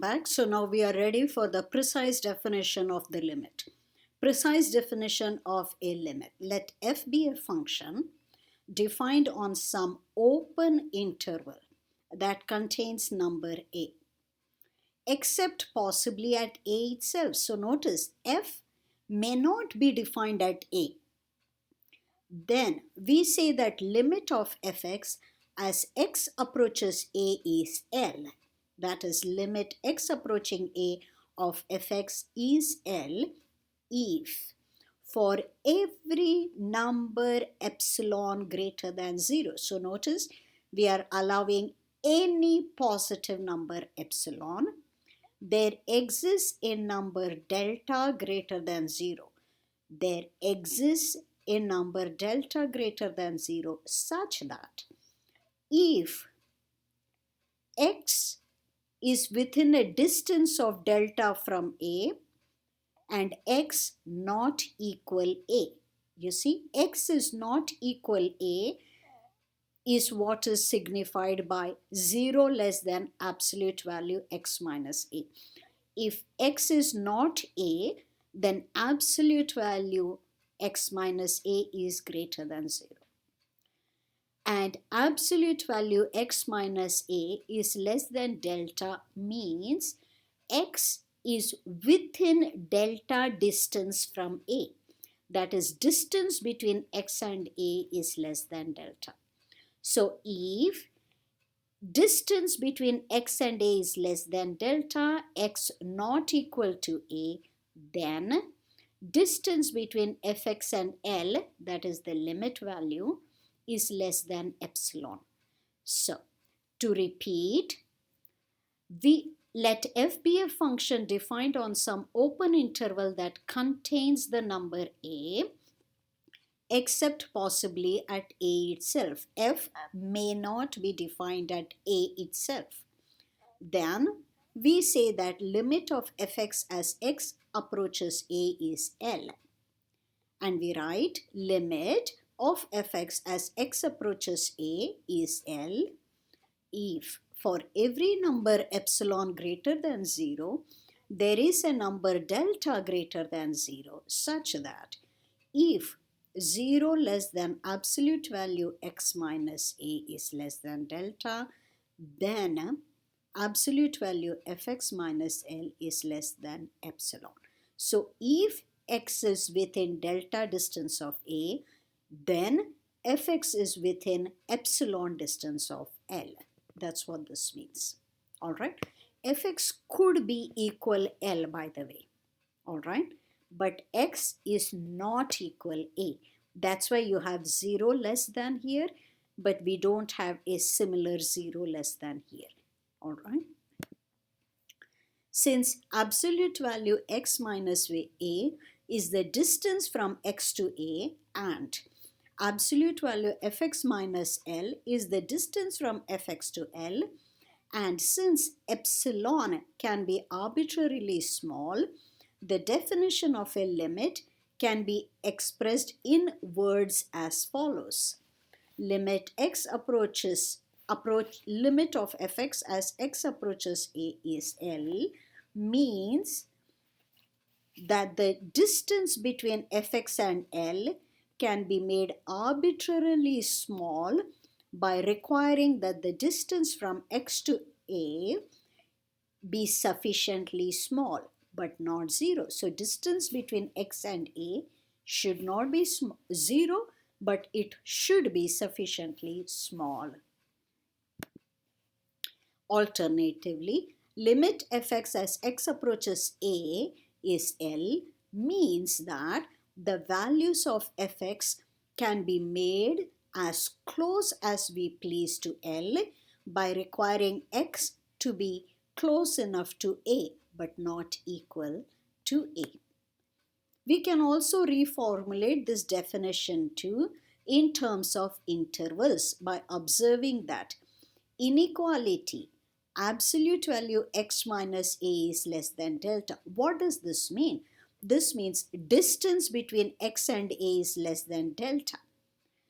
Back. So now we are ready for the precise definition of the limit. Precise definition of a limit. Let f be a function defined on some open interval that contains number a, except possibly at a itself. So notice f may not be defined at a. Then we say that limit of fx as x approaches a is L. That is, limit x approaching a of fx is L if for every number epsilon greater than 0. So notice we are allowing any positive number epsilon. There exists a number delta greater than 0. There exists a number delta greater than 0 such that if x is within a distance of delta from a and x not equal a. You see, x is not equal a is what is signified by 0 less than absolute value x minus a. If x is not a, then absolute value x minus a is greater than 0. And absolute value x minus a is less than delta means x is within delta distance from a. That is, distance between x and a is less than delta. So if distance between x and a is less than delta, x not equal to a, then distance between fx and L, that is the limit value, is less than epsilon. So to repeat, we let f be a function defined on some open interval that contains the number a, except possibly at a itself. F may not be defined at a itself. Then we say that limit of fx as x approaches a is L. And we write limit of fx as x approaches a is L if for every number epsilon greater than 0, there is a number delta greater than 0 such that if 0 less than absolute value x minus a is less than delta, then absolute value fx minus L is less than epsilon. So if x is within delta distance of a, then fx is within epsilon distance of L. That's what this means. All right. Fx could be equal L, by the way. All right. But x is not equal a. That's why you have 0 less than here, but we don't have a similar 0 less than here. All right. Since absolute value x minus a is the distance from x to a and absolute value fx minus L is the distance from fx to L, and since epsilon can be arbitrarily small, the definition of a limit can be expressed in words as follows. Limit limit of fx as x approaches a is L means that the distance between fx and L can be made arbitrarily small by requiring that the distance from x to a be sufficiently small but not 0. So distance between x and a should not be 0, but it should be sufficiently small. Alternatively, limit fx as x approaches a is L means that the values of fx can be made as close as we please to L by requiring x to be close enough to a but not equal to a. We can also reformulate this definition too in terms of intervals by observing that inequality absolute value x minus a is less than delta. What does this mean? This means distance between x and a is less than delta.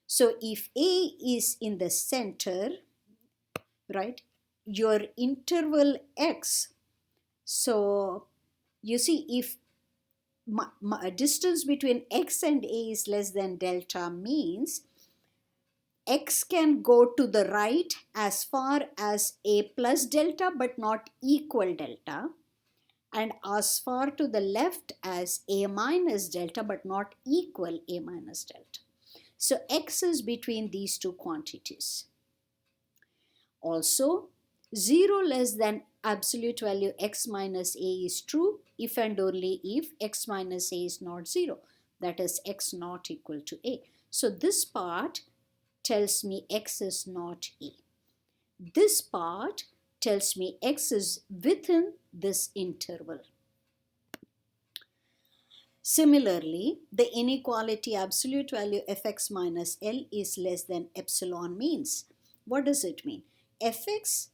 So if a is in the center, right, your interval x So you see, if distance between x and a is less than delta, means x can go to the right as far as a plus delta but not equal delta, and as far to the left as a minus delta but not equal a minus delta. So x is between these two quantities. Also, 0 less than absolute value x minus a is true if and only if x minus a is not 0, that is x not equal to a. So this part tells me x is not a. This part tells me x is within this interval. Similarly, the inequality absolute value fx minus L is less than epsilon means. What does it mean? Fx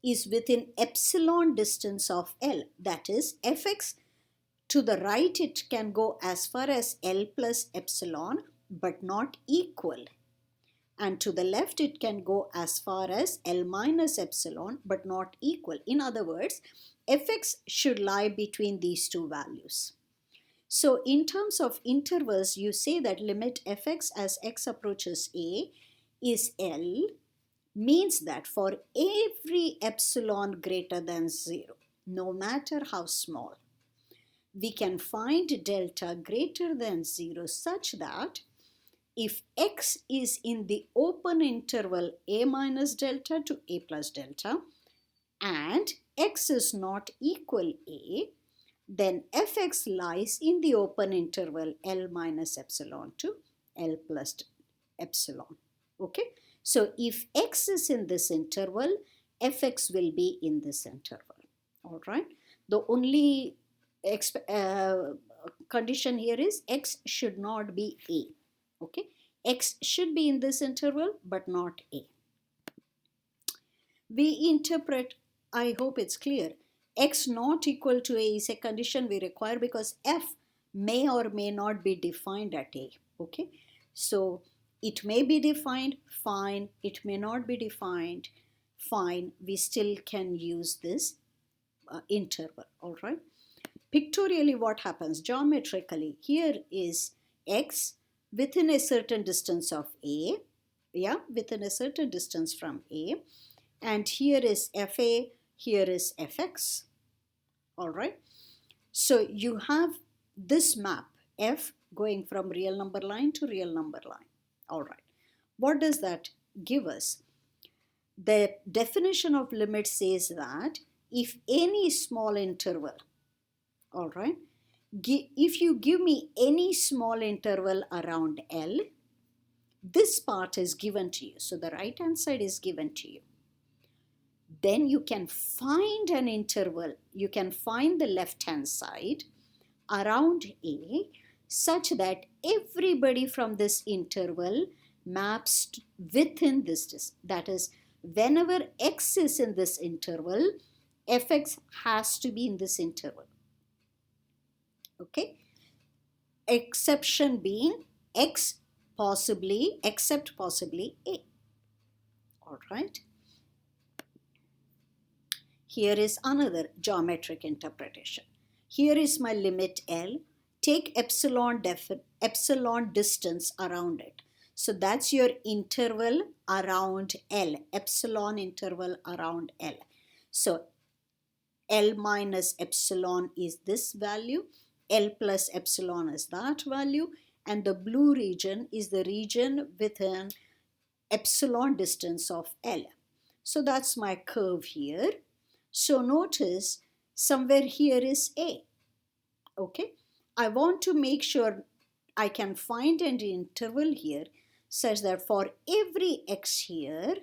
is within epsilon distance of L. That is, fx to the right it can go as far as L plus epsilon but not equal. And to the left it can go as far as L minus epsilon but not equal. In other words, fx should lie between these two values. So in terms of intervals, you say that limit fx as x approaches a is L, means that for every epsilon greater than 0, no matter how small, we can find delta greater than 0 such that if x is in the open interval a minus delta to a plus delta and x is not equal a, then fx lies in the open interval L minus epsilon to L plus epsilon. Okay, so if x is in this interval, fx will be in this interval. All right, the only condition here is x should not be a. Okay, x should be in this interval but not a. We interpret, I hope it's clear, x not equal to a is a condition we require because f may or may not be defined at a. Okay, so it may be defined, fine. It may not be defined, fine. We still can use this interval. All right, pictorially what happens geometrically, here is x within a certain distance of a, yeah, within a certain distance from a, and here is fa, here is fx. All right, so you have this map f going from real number line to real number line. All right, what does that give us? The definition of limit says that if any small interval, all right, if you give me any small interval around L, this part is given to you. So the right hand side is given to you. Then you can find an interval, you can find the left hand side around A such that everybody from this interval maps within this. That is, whenever x is in this interval, fx has to be in this interval. Okay, exception being x possibly, except possibly a. All right. Here is another geometric interpretation. Here is my limit L. Take epsilon distance around it. So that's your interval around L, epsilon interval around L. So L minus epsilon is this value, L plus epsilon is that value, and the blue region is the region within epsilon distance of L. So that's my curve here. So notice somewhere here is A. Okay, I want to make sure I can find an interval here such that for every x here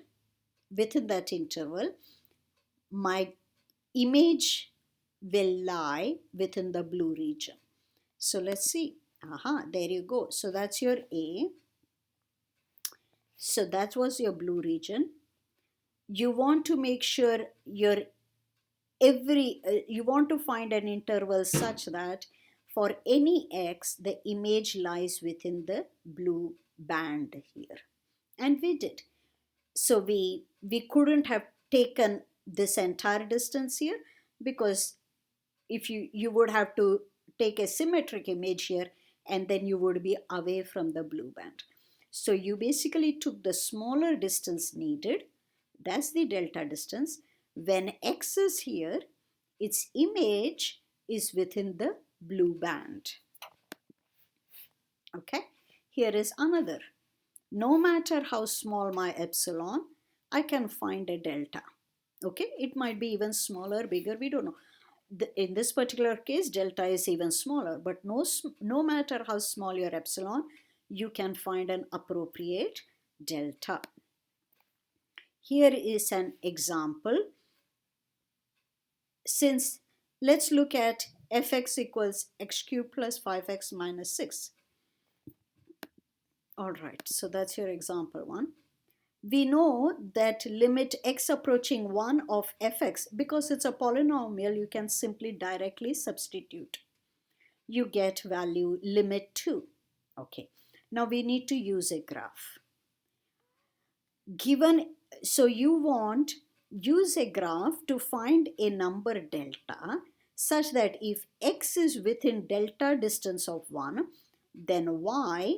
within that interval, my image will lie within the blue region. So let's see. Aha, there you go. So that's your A. So that was your blue region. You want to make sure your you want to find an interval such that for any x the image lies within the blue band here, and we did. So we couldn't have taken this entire distance here because if you would have to take a symmetric image here, and then you would be away from the blue band. So you basically took the smaller distance needed, that's the delta distance. When X is here, its image is within the blue band. Okay, here is another. No matter how small my epsilon, I can find a delta. Okay, it might be even smaller, bigger, we don't know. In this particular case, delta is even smaller, but no matter how small your epsilon, you can find an appropriate delta. Here is an example. Since, let's look at fx equals x cubed plus 5x minus 6. All right, so that's your example one. We know that limit x approaching 1 of fx, because it's a polynomial, you can simply directly substitute. You get value limit 2. Okay, now we need to use a graph. So you want use a graph to find a number delta such that if x is within delta distance of 1, then y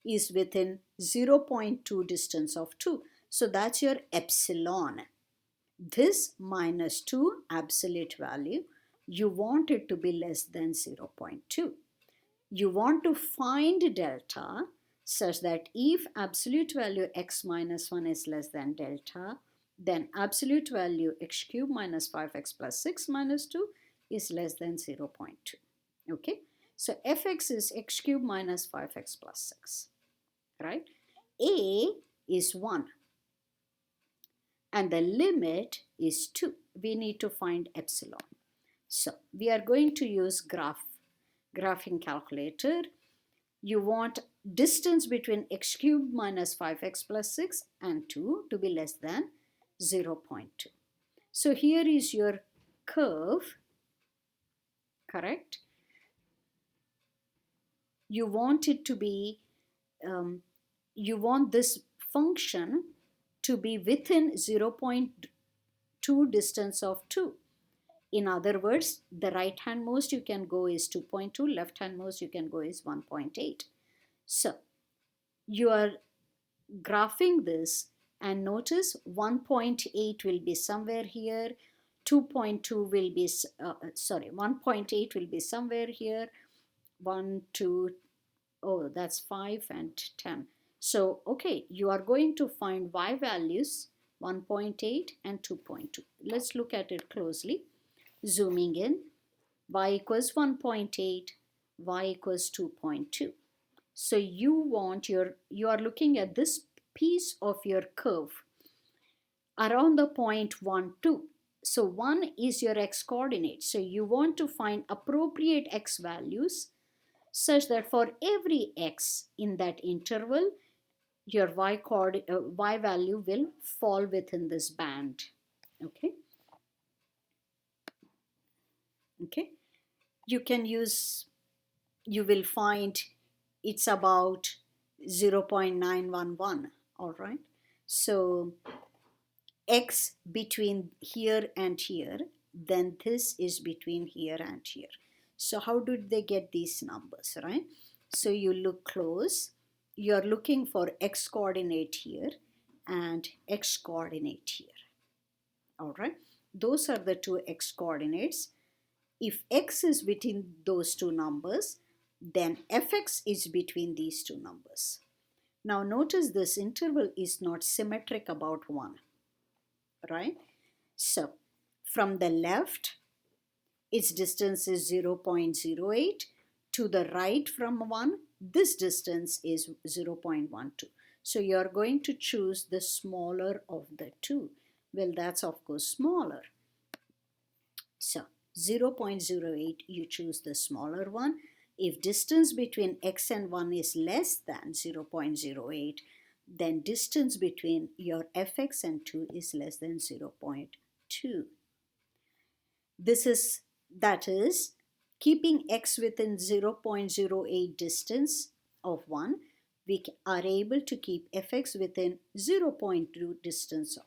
is within 0.2 distance of 2. So that's your epsilon. This minus 2 absolute value, you want it to be less than 0.2. You want to find delta such that if absolute value x minus 1 is less than delta, then absolute value x cubed minus 5x plus 6 minus 2 is less than 0.2. Okay, so fx is x cubed minus 5x plus 6, right? A is 1 and the limit is 2. We need to find epsilon. So we are going to use graphing calculator. You want distance between x cubed minus 5x plus 6 and 2 to be less than 0.2. So here is your curve, correct? You want it to be, you want this function to be within 0.2 distance of 2. In other words, the right hand most you can go is 2.2, left hand most you can go is 1.8. So you are graphing this and notice 1.8 will be somewhere here, 2.2 will be, 1.8 will be somewhere here, 1, 2, oh, that's 5 and 10. So, okay, you are going to find y values 1.8 and 2.2. Let's look at it closely. Zooming in, y equals 1.8, y equals 2.2. So you are looking at this piece of your curve around the point 1, 2. So 1 is your x coordinate. So you want to find appropriate x values such that for every x in that interval, your y value will fall within this band. Okay. Okay. You will find it's about 0.911. All right. So x between here and here, then this is between here and here. So how did they get these numbers, right? So you look close. You're looking for x coordinate here and x coordinate here. All right. Those are the two x coordinates. If x is between those two numbers, then fx is between these two numbers. Now notice this interval is not symmetric about 1, right? So from the left, its distance is 0.08. To the right from 1, this distance is 0.12. So you are going to choose the smaller of the two. Well, that's of course smaller. So 0.08, you choose the smaller one. If distance between x and 1 is less than 0.08, then distance between your fx and 2 is less than 0.2. That is, keeping x within 0.08 distance of 1, we are able to keep fx within 0.2 distance of